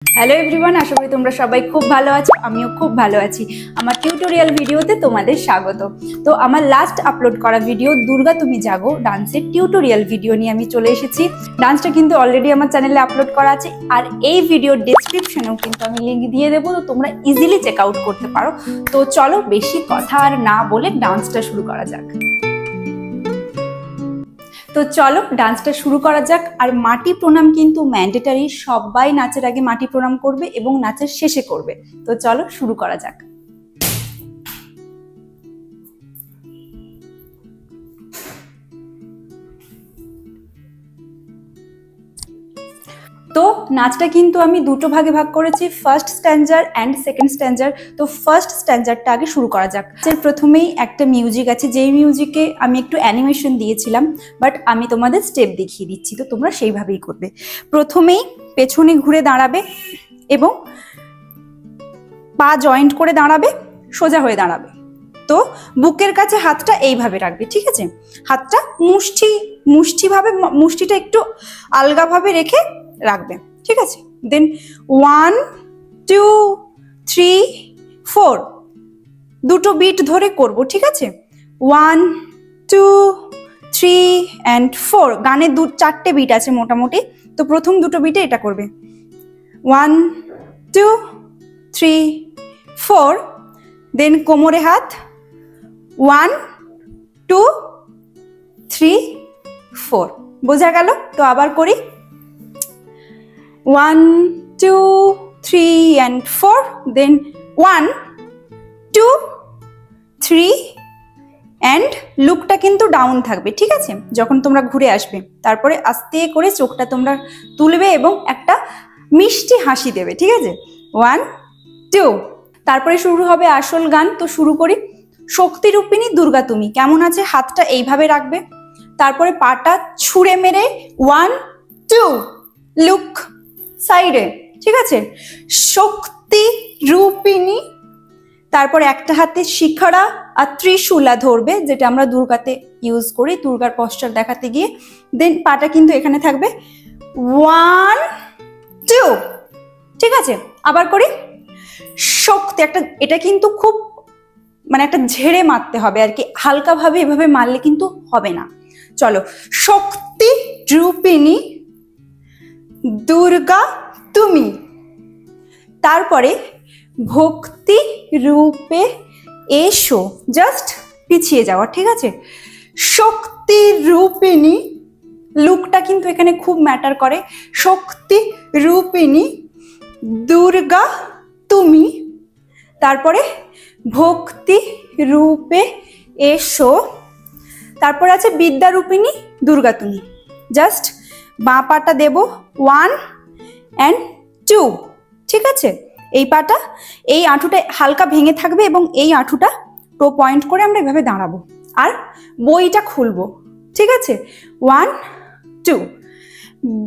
Hello everyone, আশা করি তোমরা সবাই খুব ভালো আছো। আমিও খুব ভালো আছি। আমার টিউটোরিয়াল ভিডিওতে তোমাদের স্বাগত। তো আমার লাস্ট আপলোড করা ভিডিও দুর্গা তুমি জাগো ডান্সের টিউটোরিয়াল ভিডিও নিয়ে আমি চলে এসেছি। ডান্সটা কিন্তু অলরেডি আমার চ্যানেলে আপলোড করা আছে, আর এই ভিডিওর ডেসক্রিপশনেও কিন্তু আমি লিঙ্ক দিয়ে দেবো, তো তোমরা ইজিলি চেক আউট করতে পারো। তো চলো বেশি কথা আর না বলে ডান্সটা শুরু করা যাক। তো চলো ডান্সটা শুরু করা যাক। আর মাটি প্রণাম কিন্তু ম্যান্ডেটারি, সবাই নাচের আগে মাটি প্রণাম করবে এবং নাচের শেষে করবে। তো চলো শুরু করা যাক। তো নাচটা কিন্তু আমি দুটো ভাগে ভাগ করেছি, ফার্স্ট স্ট্যান্ডার অ্যান্ড সেকেন্ড স্ট্যান্ডার। তো ফার্স্ট স্ট্যান্ডারটা আগে শুরু করা যাক। প্রথমেই একটা মিউজিক আছে, যেই মিউজিকে আমি একটু অ্যানিমেশন দিয়েছিলাম, বাট আমি তোমাদের স্টেপ দেখিয়ে দিচ্ছি, তো তোমরা সেইভাবেই করবে। প্রথমেই পেছনে ঘুরে দাঁড়াবে এবং পা জয়েন্ট করে দাঁড়াবে, সোজা হয়ে দাঁড়াবে। তো বুকের কাছে হাতটা এইভাবে রাখবে, ঠিক আছে? হাতটা মুষ্টিটা একটু আলগাভাবে রেখে রাখবে, ঠিক আছে? দেন 1 2 3 4 দুটো বিট ধরে করব, ঠিক আছে? 1 2 3 and 4 গানে চারটে বিট আছে মোটামুটি। তো প্রথম দুটো বিটে এটা করবে 1 2 3 4, দেন কোমরে হাত 1 2 3 4। বোঝা গেল? তো আবার করি 1 2 3 and 4, দেন 1 2 3 and লুকটা কিন্তু ডাউন থাকবে, ঠিক আছে? যখন তোমরা ঘুরে আসবে, তারপরে আস্তে করে চোখটা তোমরা তুলবে এবং একটা মিষ্টি হাসি দেবে, ঠিক আছে? 1 2। তারপরে শুরু হবে আসল গান। তো শুরু করি। শক্তিরূপিণী দুর্গা তুমি কেমন আছে, হাতটা এইভাবে রাখবে, তারপরে পাটা ছুঁড়ে মেরে 1 2 লুক সাইডে, ঠিক আছে? শক্তি রূপিণী, তারপর একটা হাতে শিখারা আর ত্রিশূলা ধরবে, যেটা আমরা দুর্গাতে ইউজ করি দুর্গার পশ্চার দেখাতে গিয়ে। দেন পাটা কিন্তু এখানে থাকবে 1 2, ঠিক আছে? আবার করি শক্তি, এটা কিন্তু খুব একটা ঝেড়ে মারতে হবে আর কি, হালকাভাবে এভাবে মারলে কিন্তু হবে না। চলো, শক্তি রূপিণী দুর্গা তুমি, তারপরে ভক্তি রূপে এসো, জাস্ট পিছিয়ে যাওয়া, ঠিক আছে? শক্তি রূপিণী, লুকটা কিন্তু এখানে খুব ম্যাটার করে। শক্তি রূপিণী দুর্গা তুমি, তারপরে ভক্তি রূপে এসো, তারপর আছে বিদ্যা রূপিণী দুর্গা তুমি। জাস্ট বাঁ পাটা দেব 1 and 2, ঠিক আছে? এই পাটা, এই আঁটুটা হালকা ভেঙে থাকবে এবং এই আঁটুটা টো পয়েন্ট করে আমরা এভাবে দাঁড়াবো আর বইটা খুলবো, ঠিক আছে? 1 2।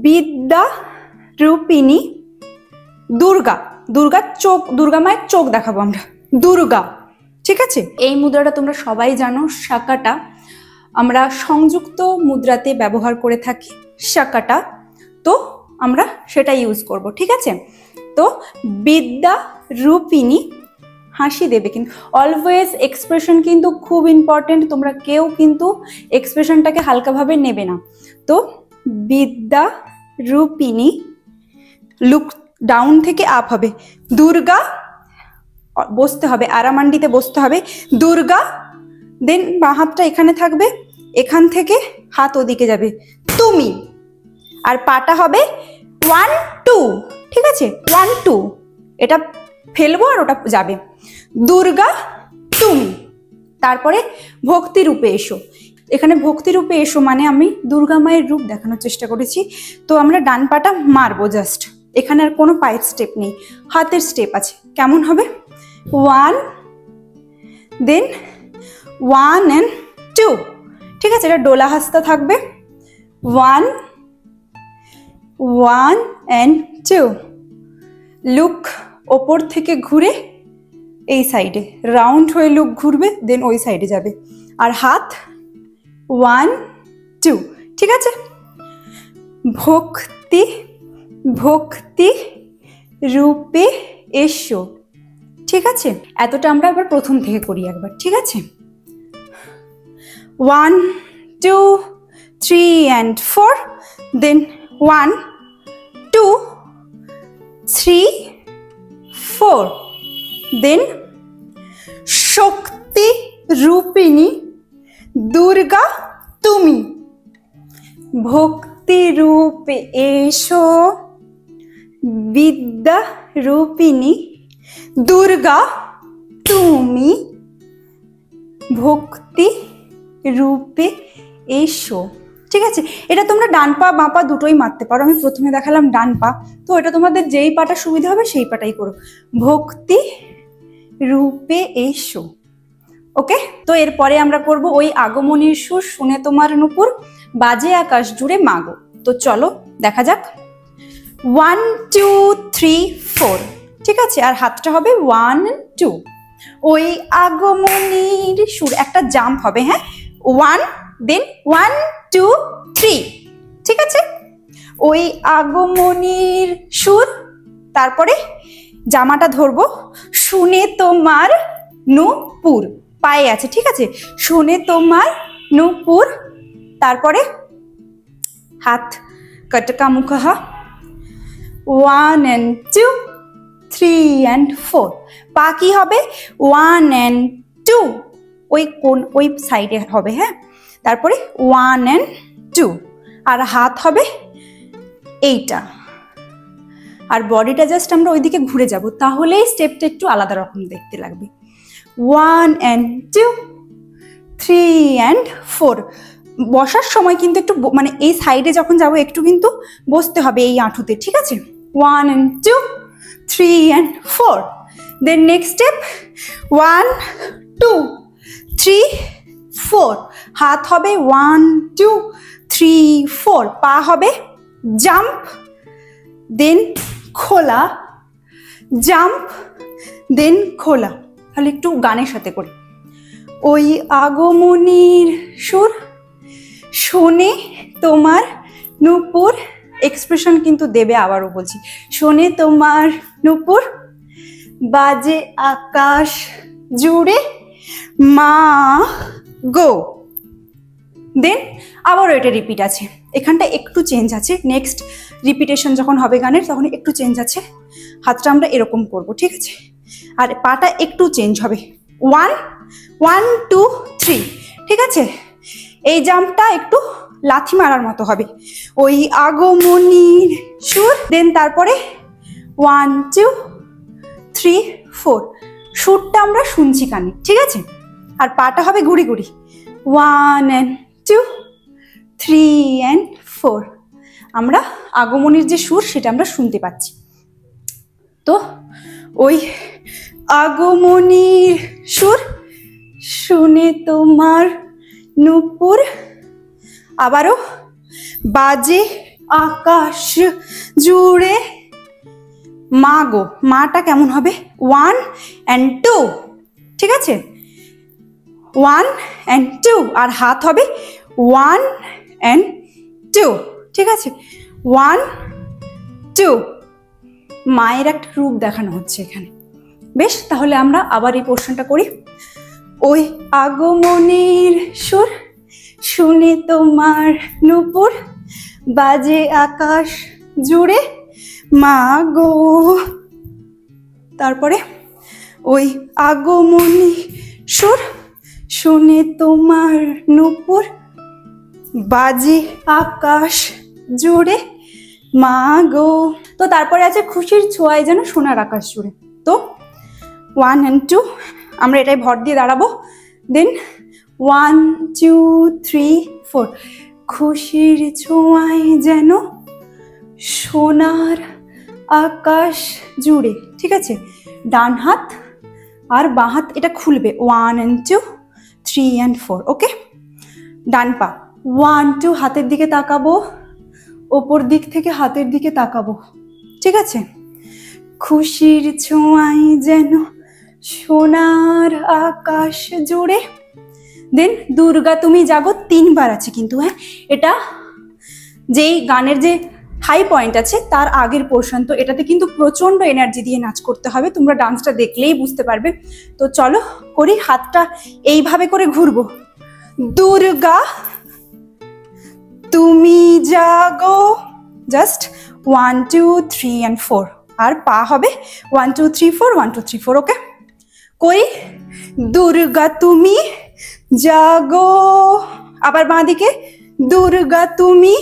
বিদ্যা রূপিণী দুর্গা মায়ের চোখ দেখাবো আমরা, দুর্গা, ঠিক আছে? এই মুদ্রাটা তোমরা সবাই জানো, শাকাটা আমরা সংযুক্ত মুদ্রাতে ব্যবহার করে থাকি, শাকাটা। তো আমরা সেটা ইউজ করব, ঠিক আছে? তো বিদ্যা রূপিণী, হাসি দেবে কিন্তু অলওয়েজ। এক্সপ্রেশন কিন্তু খুব ইম্পর্টেন্ট, তোমরা কেউ কিন্তু এক্সপ্রেশনটাকে হালকাভাবে নেবে না। তো বিদ্যা রূপিণী, লুক ডাউন থেকে আপ হবে, দুর্গা বসতে হবে, আরামান্ডিতে বসতে হবে, দুর্গা। দেন বাঁ হাতটা এখানে থাকবে, এখান থেকে হাত ওদিকে যাবে, তুমি। আর পাটা হবে 1 2, ঠিক আছে? 1 2, এটা ফেলবো আর ওটা যাবে, দুর্গা তুমি। তারপরে ভক্তি রূপে এসো। এখানে ভক্তি রূপে এসো মানে আমি দুর্গা মায়ের রূপ দেখানোর চেষ্টা করেছি। তো আমরা ডান পাটা মারবো জাস্ট, এখানে আর কোনো পায়ের স্টেপ নেই, হাতের স্টেপ আছে। কেমন হবে? 1 দেন 1 and 2, ঠিক আছে? এটা ডোলা হাসতা থাকবে, 1 1 and 2। লুক ওপর থেকে ঘুরে এই সাইডে রাউন্ড হয়ে লুক ঘুরবে, দেন ওই সাইডে যাবে, আর হাত 1 2, ঠিক আছে? ভক্তি ভক্তি রূপে এসো। ঠিক আছে, এতটা আমরা এবার প্রথম থেকে করি একবার। ঠিক আছে, 1 2 3 and 4, then 1 2 3 4, then শক্তি রূপিণী দুর্গা তুমি, ভক্তি রূপে এসো বিদ্যা রূপিণী দুর্গা তুমি, ভক্তি রূপে এসো। ঠিক আছে, এটা তোমরা ডান পা বাঁ পা দুটোই মারতে পারো। আমি প্রথমে দেখালাম ডান পা, তো এটা তোমাদের যেই পাটা সুবিধা হবে সেই পাটাই করো। ভক্তি রূপে এসো। ওকে, তো এরপরে আমরা করব ওই আগমনীর সুর শুনে তোমার নূপুর বাজে আকাশ জুড়ে মাগো। তো চলো দেখা যাক। 1 2 3 4। ঠিক আছে, আর হাতটা হবে 1 2। ওই আগমনীর সুর একটা জাম্প হবে। হ্যাঁ, 1 দেন 1 2 3। ঠিক আছে, ওই আগমনীর সুর, তারপরে জামাটা ধরবো শুনে তোমার নূপুর, পায়ে আছে। ঠিক আছে, শুনে তোমার নূপুর, তারপরে হাত কটকা মুখা, 1 and 2 3 and 4। পা কি হবে 1 and 2, ওই সাইডে হবে। হ্যাঁ, তারপরে 1 and 2, আর হাত হবে এইটা, আর বডিটা জাস্ট আমরা ওইদিকে ঘুরে যাব, তাহলেই স্টেপটা একটু আলাদা রকম দেখতে লাগবে। 1 and 2 3 and 4। বসার সময় কিন্তু একটু মানে এই সাইডে যখন যাব একটু কিন্তু বসতে হবে এই আঁঠুতে। ঠিক আছে, 1 and 2 3 and 4। Then next step 1 2 3 4। হাত হবে 1 2 3 4। পা হবে জাম্প দেন খোলা, জাম্প দেন খোলা। তাহলে একটু গানের সাথে করি। ওই আগমনীর সুর শোনে তোমার নূপুর, এক্সপ্রেশন কিন্তু দেবে, আবারও বলছি, শোনে তোমার নূপুর বাজে আকাশ জুড়ে মা গো। দেন আবারও এটা রিপিট আছে, এখানটা একটু চেঞ্জ আছে। নেক্সট রিপিটেশন যখন হবে গানের তখন একটু চেঞ্জ আছে। হাতটা আমরা এরকম করব। ঠিক আছে, আর পাটা একটু চেঞ্জ হবে। 1 1 2 3। ঠিক আছে, এই জাম্পটা একটু লাথি মারার মতো হবে। ওই আগমনীর সুর, দেন তারপরে 1 2 3 4। সুরটা আমরা শুনছি কানে। ঠিক আছে, আর পাটা হবে ঘুরি ঘুরি, 1 and 2 3 and 4। আমরা আগমনীর যে সুর সেটা আমরা শুনতে পাচ্ছি। তো ওই আগমনীর সুর শুনে তোমার নূপুর, আবারও বাজে আকাশ জুড়ে মা গো। মাটা কেমন হবে 1 and 2। ঠিক আছে, 1 and 2, আর হাত হবে 1 and 2। ঠিক আছে, 1 2। মায়ের একটা রূপ দেখানো হচ্ছে এখানে। বেশ, তাহলে আমরা আবার এই পোর্শনটা করি। ওই আগমনীর সুর শুনে তোমার নূপুর বাজে আকাশ জুড়ে মা গো। তারপরে ওই আগমনী সুর শুনে তোমার নূপুর বাজে আকাশ জুড়ে মা গো। তো তারপরে আছে খুশির ছোঁয়ায় যেন সোনার আকাশ জুড়ে। তো 1 and 2 আমরা এটাই ভর দিয়ে দাঁড়াবো। দেন 1 2 3 4। খুশির ছোঁয়ায় যেন সোনার আকাশ জুড়ে। ঠিক আছে, ডান হাত আর বাঁ হাত এটা খুলবে। 1 and 2 3 and 4। ওকে, ডান পা 1 2 হাতের দিকে তাকাবো, ওপর দিক থেকে হাতের দিকে তাকাবো। ঠিক আছে, খুশির ছোঁয়ায় যেন সোনার আকাশ জুড়ে। দেন দুর্গা তুমি জাগো 3 বার আছে কিন্তু। হ্যাঁ, এটা যেই গানের যে হাই পয়েন্ট আছে তার আগের পোর্শন, তো এটাতে কিন্তু প্রচন্ড এনার্জি দিয়ে নাচ করতে হবে, তোমরা ডান্সটা দেখলেই বুঝতে পারবে। তো চলো করি, হাতটা এইভাবে করে ঘুরবো। দুর্গা তুমি জাগো, জাস্ট 1 2 3 and 4, আর পা হবে 1 2 3 4 1 2 3 4। ওকে, করি দুর্গা তুমি জাগো, আবার বাঁ দিকে দুর্গা তুমি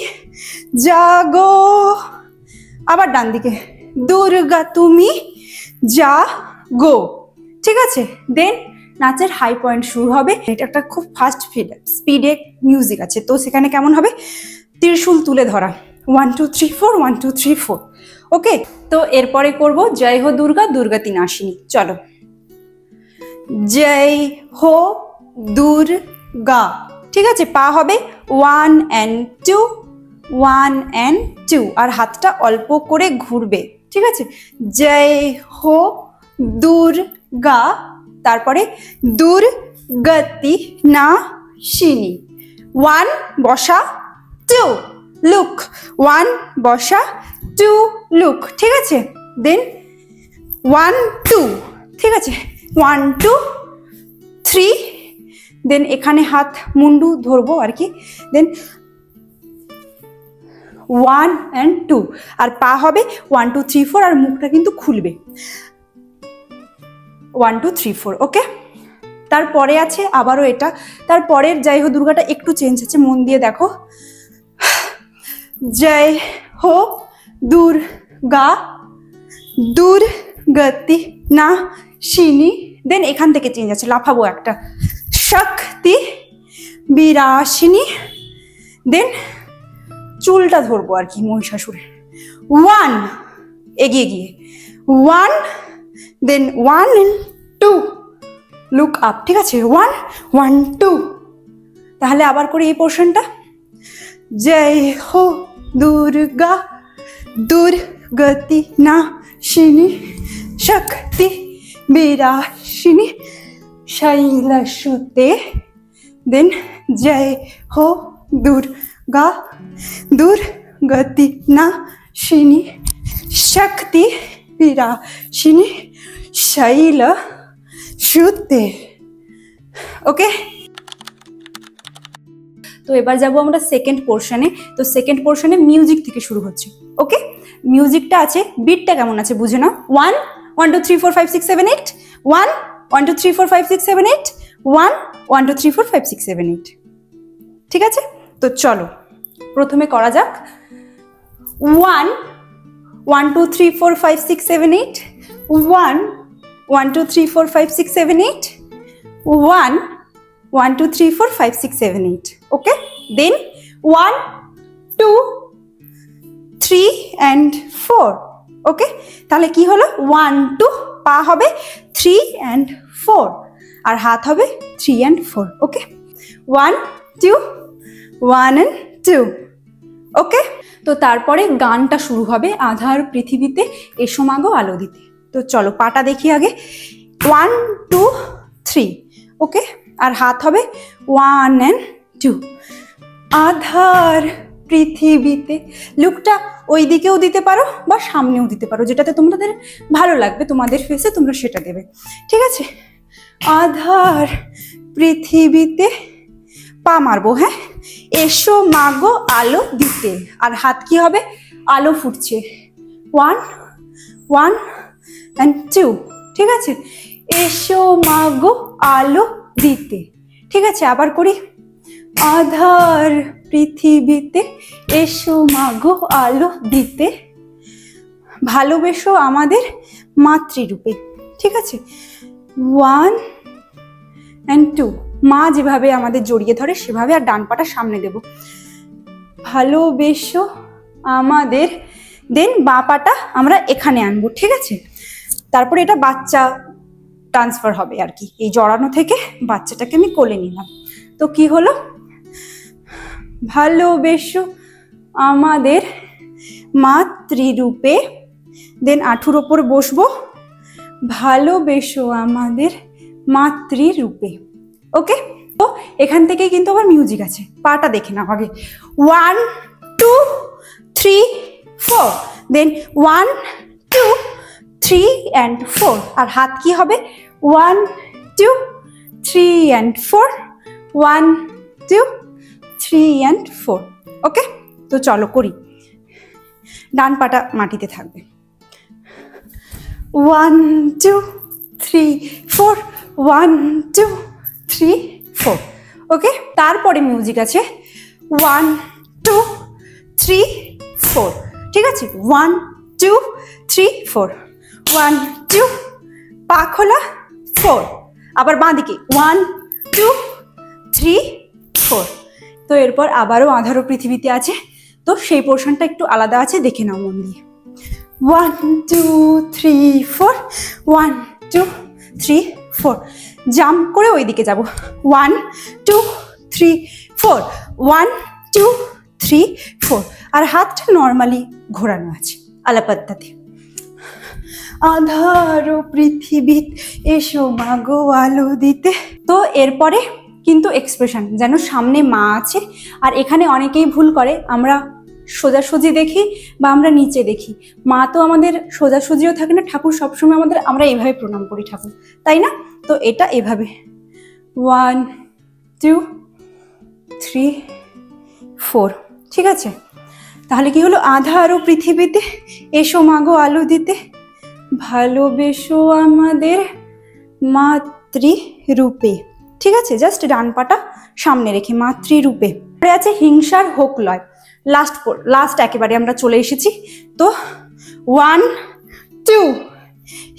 জাগো, আবার ডান দিকে দুর্গা তুমি জাগো। ঠিক আছে, দেন নাচের হাই পয়েন্ট শুরু হবে। এটা একটা খুব ফাস্ট স্পিডে মিউজিক আছে, তো সেখানে কেমন হবে, ত্রিশূল তুলে ধরা 1 2 3 4 1 2 3 4। ওকে, তো এরপরে করব জয় হো দুর্গা দুর্গাতি নাশিনী। চলো, জয় হো দুর্গা। ঠিক আছে, পা হবে 1 and 2 1 and 2, আর হাতটা অল্প করে ঘুরবে। ঠিক আছে, জয় হো দুর্গা, তারপরে দুর্গতি নাশিনী। 1 বসা 2 লুক, 1 বসা 2 লুক। ঠিক আছে, দেন 1 2। ঠিক আছে, 1 2 3, দেন এখানে হাত মুন্ডু ধরবো আর কি, দেন 1 and 2, আর পা হবে 1 2 3 4, আর মুখটা কিন্তু খুলবে 1 2 3 4। ওকে, তারপরে আছে আবারও এটা, তারপরের জয় হো দুর্গাটা একটু চেঞ্জ আছে, মন দিয়ে দেখো। জয় হো দুর্গা দুর্গতি নাশিনী, দেন এখান থেকে চেঞ্জ আছে, লাফাবো একটা, শক্তি বিরাশিনী, দেন চুলটা ধরবো আর কি মহিষাসুরের। 1 এগিয়ে গিয়ে 1, দেন 1 and 2 লুক আপ। ঠিক আছে, 1 1 2। তাহলে আবার করি এই পোর্শনটা, জয় হো দুর্গা দুর্গতি নাশিনী শক্তি বিরাশিনী শৈলসুতে, দেন জয় হো দুর্গা দুর্গতি নাশিনী শক্তি বিরাশিনী শৈলসুতে। ওকে, তো এবার যাবো আমরা সেকেন্ড পোর্শনে। তো সেকেন্ড পোর্শনে মিউজিক থেকে শুরু হচ্ছে। ওকে, মিউজিকটা আছে, বিটটা কেমন আছে বুঝে নাও। 1 1 2 3 4 5 6 7 8, 1 1 2 3 4 5 6 7 8, 1 1 2 3 4 5 6 7 8। ঠিক আছে, তো চলো প্রথমে করা যাক। 1 1 2 3 4 5 6 7 8, 1 1 2 3 4 5 6 7 8, 1 1 2 3 4 5 6 7 8। ওকে, দেন 1 2 3 and 4। ওকে, তাহলে কি হলো, 1 2, পা হবে 3 and 4, আর হাত হবে 3 and 4। Okay, 1 2 1 and 2। ওকে, তো তারপরে গানটা শুরু হবে, আধার পৃথিবীতে এসো মাগো আলো দিতে। তো চলো পাটা দেখি আগে, 1 2 3। ওকে, আর হাত হবে 1 and 2, আধার পৃথিবীতে। লুকটা ওই দিকেও দিতে পারো বা সামনেও দিতে পারো, যেটাতে তোমাদের ভালো লাগবে, তোমাদের ফেসে তোমরা সেটা দেবে। ঠিক আছে, আধার পৃথিবীতে, পা মারবো, হ্যাঁ, এসো মাগো আলো দিতে, আর হাত কি হবে, আলো ফুটছে 1 1 and 2। ঠিক আছে, এসো মাগো আলো দিতে। ঠিক আছে, আবার করি, আধার পৃথিবীতে এসো মাগো আলো দিতে, ভালোবেসো আমাদের মাতৃরূপে। ঠিক আছে, 1 and 2, মা যেভাবে আমাদের জড়িয়ে ধরে সেভাবে, আর ডান পাটা সামনে দেব, ভালোবেসো আমাদের, দেন বাঁ পাটা আমরা এখানে আনবো। ঠিক আছে, তারপরে এটা বাচ্চা ট্রান্সফার হবে আর কি, এই জড়ানো থেকে বাচ্চাটাকে আমি কোলে নিলাম। তো কি হলো, ভালোবেসো আমাদের মাতৃরূপে, দেন আঁঠুর ওপর বসবো, ভালোবেসো আমাদের মাতৃরূপে। ওকে, তো এখান থেকে কিন্তু আবার মিউজিক আছে, পাটা দেখে নাও আগে। 1 2 3 4, then 1 2 3 and 4, আর হাত কি হবে 1 2 3 and 4, 1 2 3 and 4. ওকে, তো চলো করি। ডান পাটা মাটিতে থাকবে। 1 2 3 4, 1 2 3 4। ওকে, তারপরে মিউজিক আছে 1 2 3 4, ঠিক আছে 1 2 3 4, 1 2, পা খোলা 4, আবার বাঁ দিকে 1 2 3 4। তো এরপর আবারও আধারো পৃথিবীতে আছে, তো সেই পোর্শনটা একটু আলাদা আছে, দেখে নাও মন দিয়ে। 1 2 3 4, 1 2 3 4, জাম্প করে ওই দিকে যাব। 1 2 3 4, 1 2 3 4, আর হাতটা নর্মালি ঘোরানো আছে আলাপাত্তাতে। আধারো পৃথিবী এসো মাগো আলো দিতে। তো এরপরে কিন্তু এক্সপ্রেশন, যেন সামনে মা আছে, আর এখানে অনেকেই ভুল করে, আমরা সোজাসুজি দেখি বা আমরা নিচে দেখি। মা তো আমাদের সোজাসুজিও থাকে না, ঠাকুর সবসময় আমাদের, আমরা এইভাবে প্রণাম করি ঠাকুর, তাই না? তো এটা এভাবে 1 2 3 4, ঠিক আছে? তাহলে কি হলো, আধারো পৃথিবীতে এসো মাগো আলো দিতে, ভালোবেসো আমাদের মাতৃরূপে, ঠিক আছে? জাস্ট ডান পাটা সামনে রেখে মাতৃরূপে। পরে আছে হিংসার হোক লয়, লাস্ট একেবারে আমরা চলে এসেছি। তো 1 2,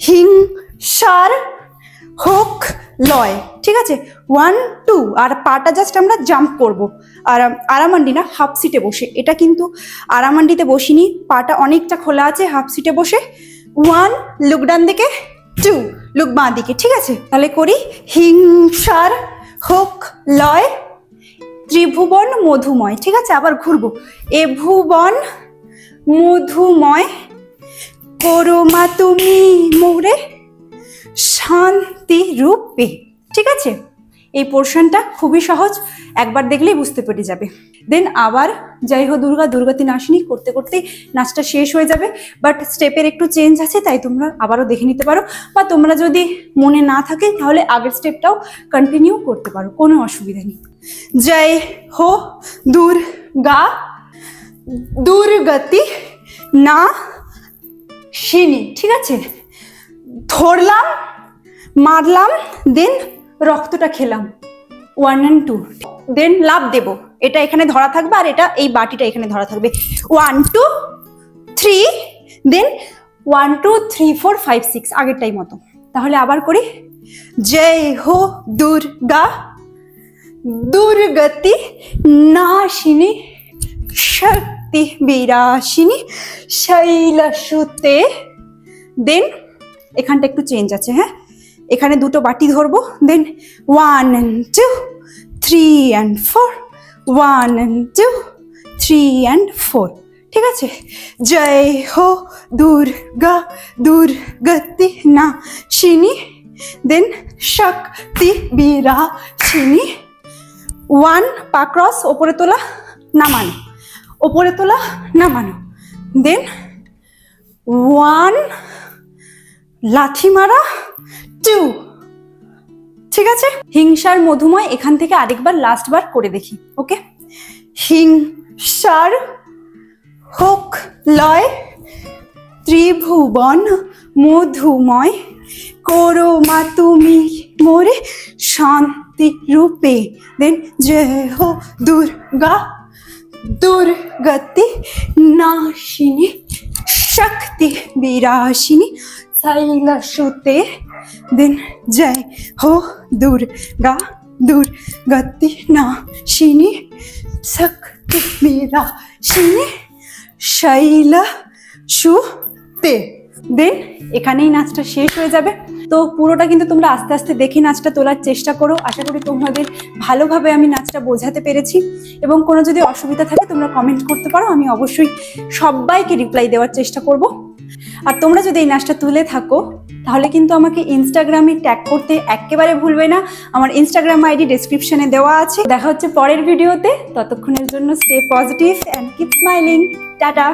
হিংসার হোক লয়, ঠিক আছে 1 2, আর পাটা জাস্ট আমরা জাম্প করব। আর আরামান্ডি না, হাফ সিটে বসে, এটা কিন্তু আরামান্ডিতে বসিনি, পাটা অনেকটা খোলা আছে, হাফ সিটে বসে 1 লুক ডান দিকে, 2 লুক বাঁ দিকে, ঠিক আছে? তাহলে করি হিংসার হোক লয়, ত্রিভুবন মধুময়, ঠিক আছে? আবার ঘুরবো, এ ভুবন মধুময়, করো মা তুমি মোরে শান্তি রূপে, ঠিক আছে? এই পোর্শনটা খুবই সহজ, একবার দেখলেই বুঝতে পেরে যাবে। দেন আবার জয় হো দুর্গা দুর্গাতি নাশিনী করতে করতেই নাচটা শেষ হয়ে যাবে, বাট স্টেপের একটু চেঞ্জ আছে, তাই তোমরা আবারও দেখে নিতে পারো, বা তোমরা যদি মনে না থাকে তাহলে আগের স্টেপটাও কন্টিনিউ করতে পারো, কোনো অসুবিধা নেই। জয় হো দুর্গা দুর্গতি নাশিনী, ঠিক আছে? ধরলাম, মারলাম, দেন রক্তটা খেলাম 1 and 2, দেন লাভ দেব, এটা এখানে ধরা থাকবে আর এটা এই বাটিটা এখানে ধরা থাকবে 1 2 3, দেন 1 2 3 4 5 6, আগেরটাই মতো। তাহলে আবার করি, জয় হো দুর্গা দুর্গতি নাশিনী শক্তি বিরাশিনী শৈলসুতে। দেন এখানটা একটু চেঞ্জ আছে, হ্যাঁ, এখানে দুটো বাটি ধরবো, দেন 1 and 2 3 and 4, 1 and 2 3 and 4, ঠিক আছে? জয় হো দুর্গা দুর্গতি নাশিনী, দেন শক্তি বিরাশিনী। 1 পা ক্রস, ওপরে তোলা নামানো, ওপরে তোলা নামানো, দেন 1 লাথি মারা 2, ঠিক আছে? হিংসার মধুময় এখান থেকে আরেকবার লাস্ট বার করে দেখি, ওকে? হিংসার হোক লয়, ত্রিভুবন মধুময়, করো মা তুমি মোরে শান্তি রূপে, দেন জয় হো দুর্গা দুর্গতি নাশিনী শক্তি বিরাশিনী শৈলসুতে, দেন জয় হো দুর্গা দুর্গতি নাশিনী শক্তি বিরাশিনী শৈলসুতে। দেন এখানেই নাচটা শেষ হয়ে যাবে। তো পুরোটা কিন্তু তোমরা আস্তে আস্তে দেখে নাচটা তোলার চেষ্টা করো। আশা করি তোমাদের ভালোভাবে আমি নাচটা বোঝাতে পেরেছি, এবং কোনো যদি অসুবিধা থাকে তোমরা কমেন্ট করতে পারো, আমি অবশ্যই সবাইকে রিপ্লাই দেওয়ার চেষ্টা করব। আর তোমরা যদি এই নাচটা তুলে থাকো তাহলে কিন্তু আমাকে ইনস্টাগ্রামে ট্যাগ করতে একেবারে ভুলবে না। আমার ইনস্টাগ্রাম আইডি ডেসক্রিপশনে দেওয়া আছে। দেখা হচ্ছে পরের ভিডিওতে, ততক্ষণের জন্য stay positive and keep smiling. Tata.